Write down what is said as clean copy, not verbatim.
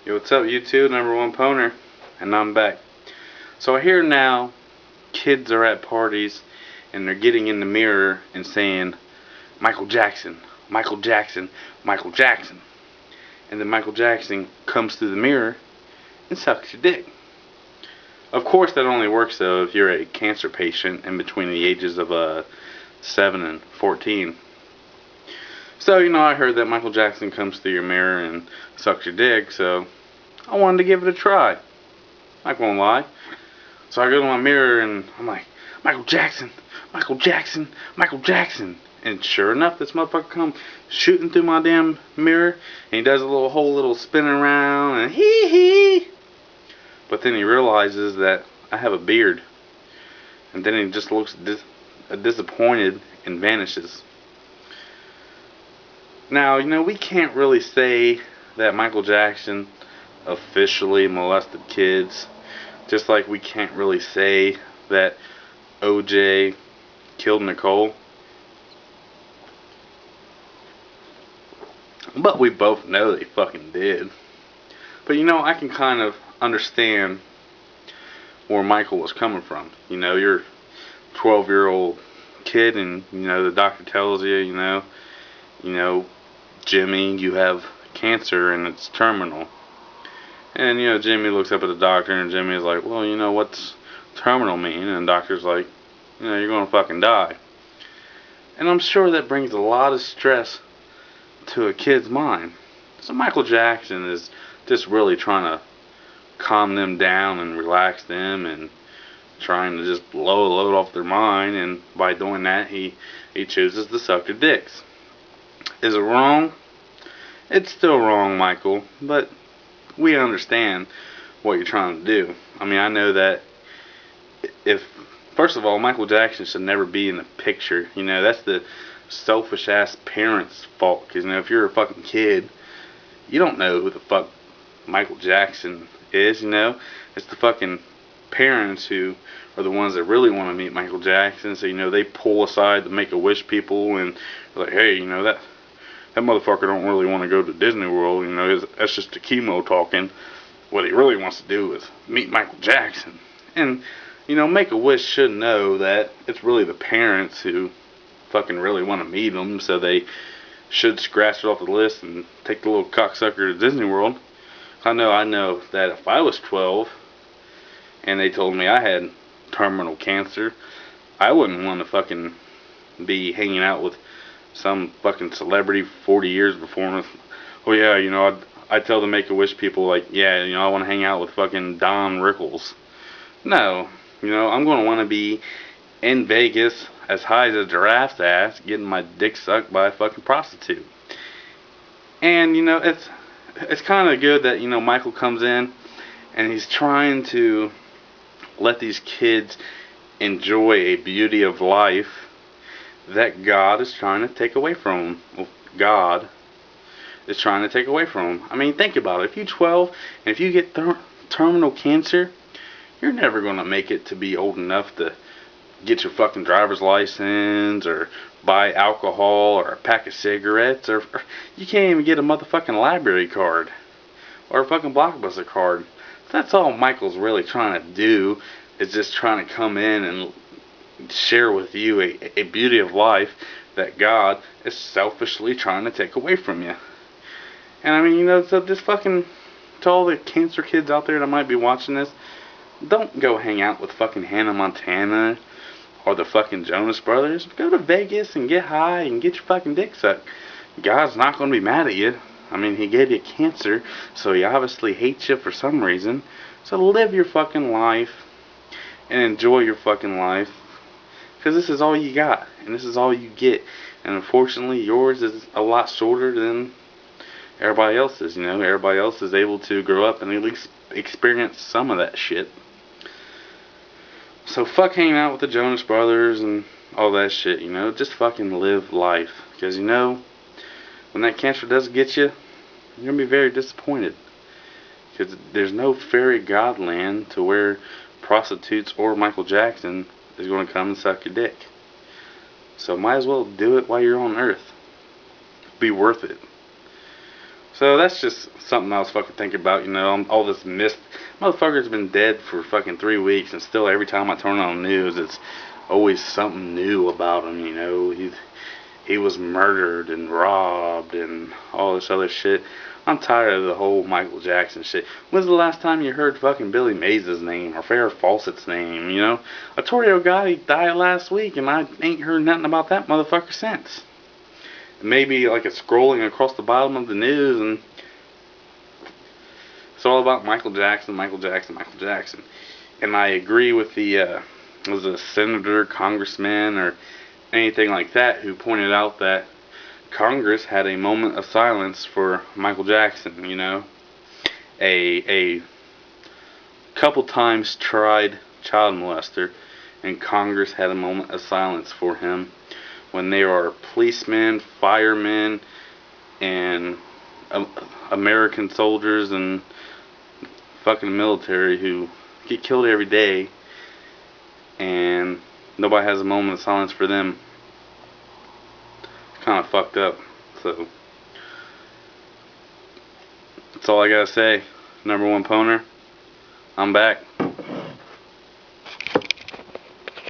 Yo, what's up, YouTube? Number one Poner, and I'm back. So I hear now kids are at parties and they're getting in the mirror and saying, Michael Jackson, Michael Jackson, Michael Jackson. And then Michael Jackson comes through the mirror and sucks your dick. Of course, that only works though if you're a cancer patient in between the ages of 7 and 14. So, I heard that Michael Jackson comes through your mirror and sucks your dick, so I wanted to give it a try. Not gonna lie. So I go to my mirror and I'm like, Michael Jackson, Michael Jackson, Michael Jackson. And sure enough, this motherfucker comes shooting through my damn mirror, and he does a whole little spin around and hee hee. But then he realizes that I have a beard, and then he just looks disappointed and vanishes. Now, we can't really say that Michael Jackson officially molested kids, just like we can't really say that OJ killed Nicole. But we both know they fucking did. But I can kind of understand where Michael was coming from. You're a 12-year-old kid and, the doctor tells you, Jimmy, you have cancer and it's terminal. And, Jimmy looks up at the doctor and Jimmy's like, well, what's terminal mean? And the doctor's like, you're gonna fucking die. And I'm sure that brings a lot of stress to a kid's mind. So Michael Jackson is just really trying to calm them down and relax them and trying to just blow a load off their mind, and by doing that he chooses to suck their dicks. Is it wrong? It's still wrong, Michael, but we understand what you're trying to do. I know that first of all, Michael Jackson should never be in the picture. That's the selfish ass parents' fault. Because, if you're a fucking kid, you don't know who the fuck Michael Jackson is, It's the fucking parents who are the ones that really want to meet Michael Jackson. So, they pull aside the Make-A-Wish people and they're like, hey, that motherfucker don't really want to go to Disney World, that's just the chemo talking. What he really wants to do is meet Michael Jackson. And, Make-A-Wish should know that it's really the parents who fucking really want to meet him, so they should scratch it off the list and take the little cocksucker to Disney World. I know that if I was 12 and they told me I had terminal cancer, I wouldn't want to fucking be hanging out with some fucking celebrity 40 years before me. Oh yeah, I'd tell the Make-A-Wish people, like, yeah, I want to hang out with fucking Don Rickles. No, I'm going to want to be in Vegas as high as a giraffe's ass getting my dick sucked by a fucking prostitute. And, it's kind of good that, Michael comes in and he's trying to let these kids enjoy a beauty of life that God is trying to take away from them. Well, God is trying to take away from them. Think about it. If you're 12 and if you get terminal cancer, you're never going to make it to be old enough to get your fucking driver's license or buy alcohol or a pack of cigarettes, or you can't even get a motherfucking library card or a fucking Blockbuster card. That's all Michael's really trying to do, is just trying to come in and share with you a beauty of life that God is selfishly trying to take away from you. And so just fucking, to all the cancer kids out there that might be watching this, don't go hang out with fucking Hannah Montana or the fucking Jonas Brothers. Go to Vegas and get high and get your fucking dick sucked. God's not going to be mad at you. He gave you cancer, so he obviously hates you for some reason. So live your fucking life and enjoy your fucking life. Because this is all you got, and this is all you get. And unfortunately, yours is a lot shorter than everybody else's. Everybody else is able to grow up and at least experience some of that shit. So fuck hanging out with the Jonas Brothers and all that shit, Just fucking live life. Because, when that cancer does get you, you're going to be very disappointed. Because there's no fairy godland to where prostitutes or Michael Jackson is going to come and suck your dick. So might as well do it while you're on Earth. Be worth it. So that's just something I was fucking thinking about, you know, all this mist. Motherfucker's been dead for fucking 3 weeks, and still every time I turn on the news, it's always something new about him, you know. He was murdered and robbed and all this other shit. I'm tired of the whole Michael Jackson shit. When's the last time you heard fucking Billy Mays' name or Farrah Fawcett's name, you know? Arturo Gotti died last week, and I ain't heard nothing about that motherfucker since. Maybe like it's scrolling across the bottom of the news, and it's all about Michael Jackson, Michael Jackson, Michael Jackson. And I agree with the was it a senator, congressman, or anything like that who pointed out that Congress had a moment of silence for Michael Jackson. You know, a couple times tried child molester, and Congress had a moment of silence for him when there are policemen, firemen, and American soldiers and fucking military who get killed every day, and nobody has a moment of silence for them. It's kind of fucked up. So that's all I gotta say. Number one Poner, I'm back.